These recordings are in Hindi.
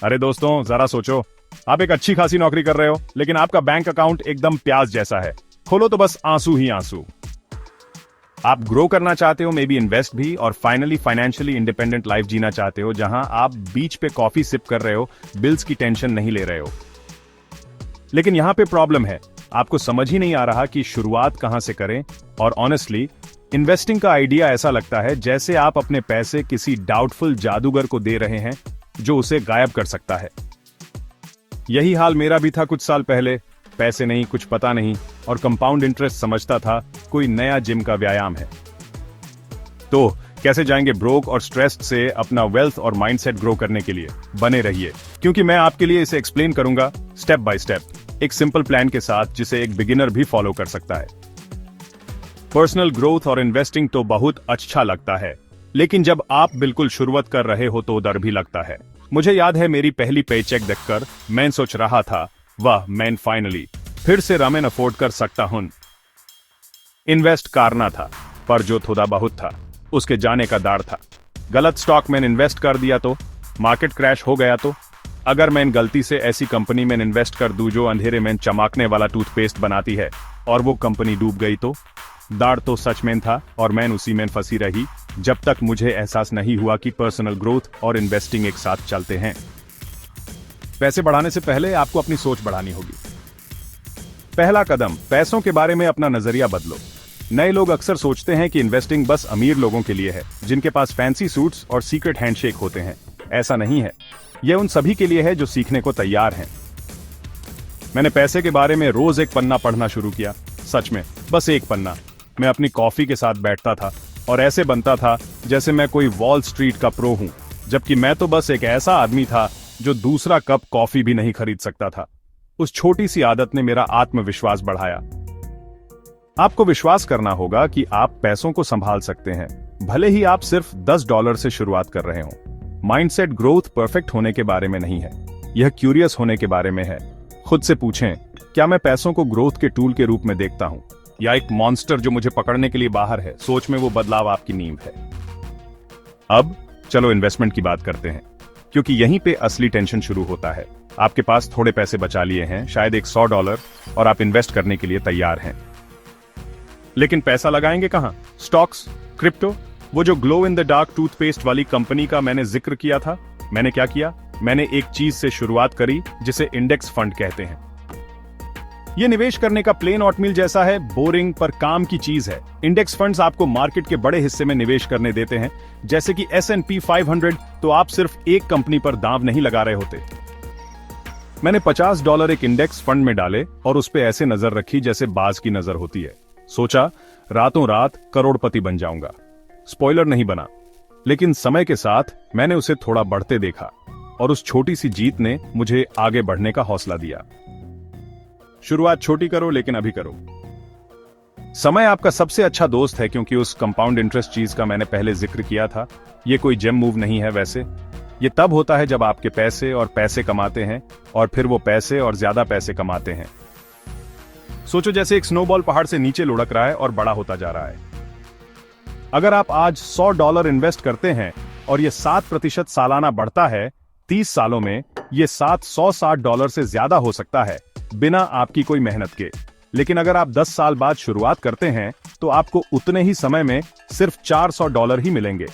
अरे दोस्तों, जरा सोचो। आप एक अच्छी खासी नौकरी कर रहे हो, लेकिन आपका बैंक अकाउंट एकदम प्याज जैसा है। खोलो तो बस आंसू ही आंसू। आप ग्रो करना चाहते हो, मे बी इन्वेस्ट भी, और फाइनली फाइनेंशियली इंडिपेंडेंट लाइफ जीना चाहते हो, जहां आप बीच पे कॉफी सिप कर रहे हो, बिल्स की टेंशन नहीं ले रहे हो। लेकिन यहां पे प्रॉब्लम है, आपको समझ ही नहीं आ रहा कि शुरुआत कहां से करें। और ऑनेस्टली, इन्वेस्टिंग का आइडिया ऐसा लगता है जैसे आप अपने पैसे किसी डाउटफुल जादूगर को दे रहे हैं जो उसे गायब कर सकता है। यही हाल मेरा भी था कुछ साल पहले। पैसे नहीं, कुछ पता नहीं, और कंपाउंड इंटरेस्ट समझता था कोई नया जिम का व्यायाम है। तो कैसे जाएंगे ब्रोक और स्ट्रेस से अपना वेल्थ और माइंडसेट ग्रो करने के लिए? बने रहिए, क्योंकि मैं आपके लिए इसे एक्सप्लेन करूंगा स्टेप बाय स्टेप, एक सिंपल प्लान के साथ जिसे एक बिगिनर भी फॉलो कर सकता है। पर्सनल ग्रोथ और इन्वेस्टिंग तो बहुत अच्छा लगता है, लेकिन जब आप बिल्कुल शुरुआत कर रहे हो तो डर भी लगता है। मुझे याद है, मेरी पहली पेचेक देखकर मैं सोच रहा था, वाह, मैं फाइनली फिर से रामेन अफोर्ड कर सकता हूं। इन्वेस्ट करना था, पर जो थोड़ा बहुत था उसके जाने का डर था। गलत स्टॉक में इन्वेस्ट कर दिया तो, मार्केट क्रैश हो गया तो, अगर मैं गलती से ऐसी कंपनी में इन्वेस्ट कर दूं जो अंधेरे में चमकने वाला टूथपेस्ट बनाती है और वो कंपनी डूब गई तो? डर तो सच में था, और मैं उसी में फंसी रही जब तक मुझे एहसास नहीं हुआ कि पर्सनल ग्रोथ और इन्वेस्टिंग एक साथ चलते हैं। पैसे बढ़ाने से पहले आपको अपनी सोच बढ़ानी होगी। पहला कदम, पैसों के बारे में अपना नजरिया बदलो। नए लोग अक्सर सोचते हैं कि इन्वेस्टिंग बस अमीर लोगों के लिए है, जिनके पास फैंसी सूट्स और सीक्रेट हैंडशेक होते हैं। ऐसा नहीं है, यह उन सभी के लिए है जो सीखने को तैयार हैं। मैंने पैसे के बारे में रोज एक पन्ना पढ़ना शुरू किया। सच में, बस एक पन्ना। मैं अपनी कॉफी के साथ बैठता था और ऐसे बनता था जैसे मैं कोई वॉल स्ट्रीट का प्रो हूं, जबकि मैं तो बस एक ऐसा आदमी था जो दूसरा कप कॉफी भी नहीं खरीद सकता था। उस छोटी सी आदत ने मेरा आत्मविश्वास बढ़ाया। आपको विश्वास करना होगा कि आप पैसों को संभाल सकते हैं, भले ही आप सिर्फ $10 से शुरुआत कर रहे हो। माइंडसेट ग्रोथ परफेक्ट होने के बारे में नहीं है, यह क्यूरियस होने के बारे में है। खुद से पूछें, क्या मैं पैसों को ग्रोथ के टूल के रूप में देखता हूं, या एक मॉन्स्टर जो मुझे पकड़ने के लिए बाहर है? सोच में वो बदलाव आपकी नींव है। अब चलो इन्वेस्टमेंट की बात करते हैं, क्योंकि यहीं पे असली टेंशन शुरू होता है। आपके पास थोड़े पैसे बचा लिए हैं, शायद एक $100, और आप इन्वेस्ट करने के लिए तैयार हैं। लेकिन पैसा लगाएंगे कहां? स्टॉक्स, क्रिप्टो, वो जो glow in the dark toothpaste वाली कंपनी का मैंने जिक्र किया था? मैंने क्या किया? मैंने एक चीज से शुरुआत करी जिसे इंडेक्स फंड कहते हैं। यह निवेश करने का प्लेन ऑटमील जैसा है, बोरिंग पर काम की चीज है। इंडेक्स फंड्स आपको मार्केट के बड़े हिस्से में निवेश करने देते हैं, जैसे कि S&P 500, तो आप सिर्फ एक कंपनी पर दांव नहीं लगा रहे होते। मैंने $50 एक इंडेक्स फंड में डाले और उस पे ऐसे नजर रखी जैसे बाज की नजर होती है। सोचा रातों रात करोड़पति बन जाऊंगा। स्पॉइलर नहीं बना, लेकिन समय के साथ मैंने उसे थोड़ा बढ़ते देखा, और उस छोटी सी जीत ने मुझे आगे बढ़ने का हौसला दिया। शुरुआत छोटी करो, लेकिन अभी करो। समय आपका सबसे अच्छा दोस्त है, क्योंकि उस कंपाउंड इंटरेस्ट चीज का मैंने पहले जिक्र किया था। यह कोई जेम मूव नहीं है वैसे। यह तब होता है जब आपके पैसे और पैसे कमाते हैं, और फिर वो पैसे और ज्यादा पैसे कमाते हैं। सोचो जैसे एक स्नोबॉल पहाड़ से नीचे लुढ़क रहा है और बड़ा होता जा रहा है। अगर आप आज $100 इन्वेस्ट करते हैं और यह 7% सालाना बढ़ता है, 30 सालों में यह $760 से ज्यादा हो सकता है, बिना आपकी कोई मेहनत के। लेकिन अगर आप 10 साल बाद शुरुआत करते हैं तो आपको उतने ही समय में सिर्फ $400 ही मिलेंगे।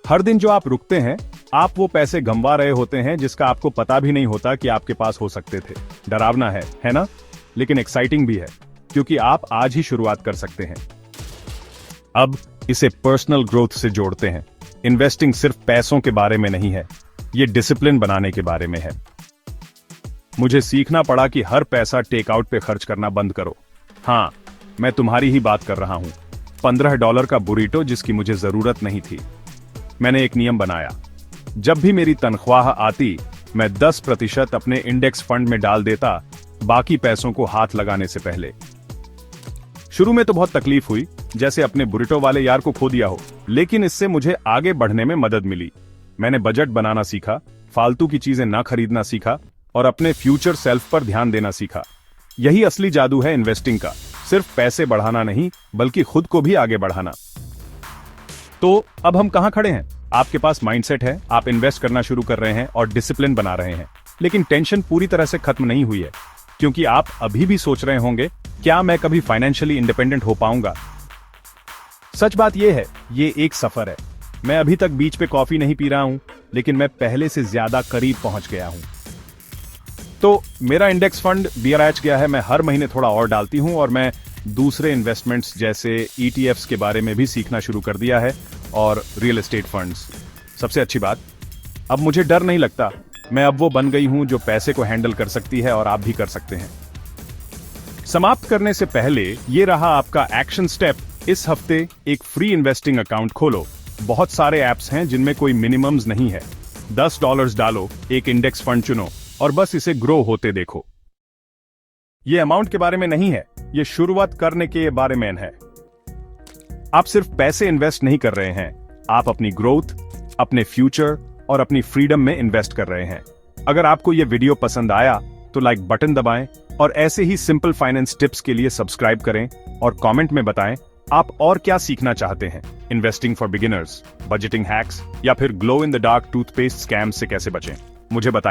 हर दिन जो आप रुकते हैं, आप वो पैसे गंवा रहे होते हैं जिसका आपको पता भी नहीं होता कि आपके पास हो सकते थे। डरावना है ना? लेकिन एक्साइटिंग भी है, क्योंकि आप आज ही शुरुआत कर सकते हैं। अब इसे पर्सनल ग्रोथ से जोड़ते हैं। इन्वेस्टिंग सिर्फ पैसों के बारे में नहीं है, यह डिसिप्लिन बनाने के बारे में है। मुझे सीखना पड़ा कि हर पैसा टेकआउट पे खर्च करना बंद करो। हाँ, मैं तुम्हारी ही बात कर रहा हूं। $15 का बुरीटो जिसकी मुझे जरूरत नहीं थी। मैंने एक नियम बनाया, जब भी मेरी तनख्वाह आती, मैं 10% अपने इंडेक्स फंड में डाल देता, बाकी पैसों को हाथ लगाने से पहले। शुरू में तो बहुत तकलीफ हुई, जैसे अपने बुरीटो वाले यार को खो दिया हो, लेकिन इससे मुझे आगे बढ़ने में मदद मिली। मैंने बजट बनाना सीखा, फालतू की चीजें ना खरीदना सीखा, और अपने फ्यूचर सेल्फ पर ध्यान देना सीखा। यही असली जादू है इन्वेस्टिंग का, सिर्फ पैसे बढ़ाना नहीं, बल्कि खुद को भी आगे बढ़ाना। तो अब हम कहां खड़े हैं? आपके पास माइंडसेट है, आप इन्वेस्ट करना शुरू कर रहे हैं और डिसिप्लिन बना रहे हैं, लेकिन टेंशन पूरी तरह से खत्म नहीं हुई है, क्योंकि आप अभी भी सोच रहे होंगे, क्या मैं कभी फाइनेंशियली इंडिपेंडेंट हो पाऊंगा? सच बात यह है, ये एक सफर है। मैं अभी तक बीच पे कॉफी नहीं पी रहा हूं, लेकिन मैं पहले से ज्यादा करीब पहुंच गया हूं। तो मेरा इंडेक्स फंड BRH गया है, मैं हर महीने थोड़ा और डालती हूं, और मैं दूसरे इन्वेस्टमेंट्स जैसे ETFs के बारे में भी सीखना शुरू कर दिया है, और रियल एस्टेट फंड्स। सबसे अच्छी बात, अब मुझे डर नहीं लगता। मैं अब वो बन गई हूं जो पैसे को हैंडल कर सकती है, और आप भी कर सकते हैं। समाप्त करने से पहले ये रहा आपका एक्शन स्टेप। इस हफ्ते एक फ्री इन्वेस्टिंग अकाउंट खोलो। बहुत सारे ऐप्स हैं जिनमें कोई मिनिमम्स नहीं है। $10 डालो, एक इंडेक्स फंड चुनो, और बस इसे ग्रो होते देखो। ये अमाउंट के बारे में नहीं है, ये शुरुआत करने के बारे में है। आप सिर्फ पैसे इन्वेस्ट नहीं कर रहे हैं, आप अपनी ग्रोथ, अपने फ्यूचर और अपनी फ्रीडम में इन्वेस्ट कर रहे हैं। अगर आपको यह वीडियो पसंद आया तो लाइक बटन दबाएं, और ऐसे ही सिंपल फाइनेंस टिप्स के लिए सब्सक्राइब करें, और कमेंट में बताएं आप और क्या सीखना चाहते हैं। Investing for beginners, budgeting hacks, या फिर glow in the dark toothpaste scam से कैसे बचें, मुझे बताइए।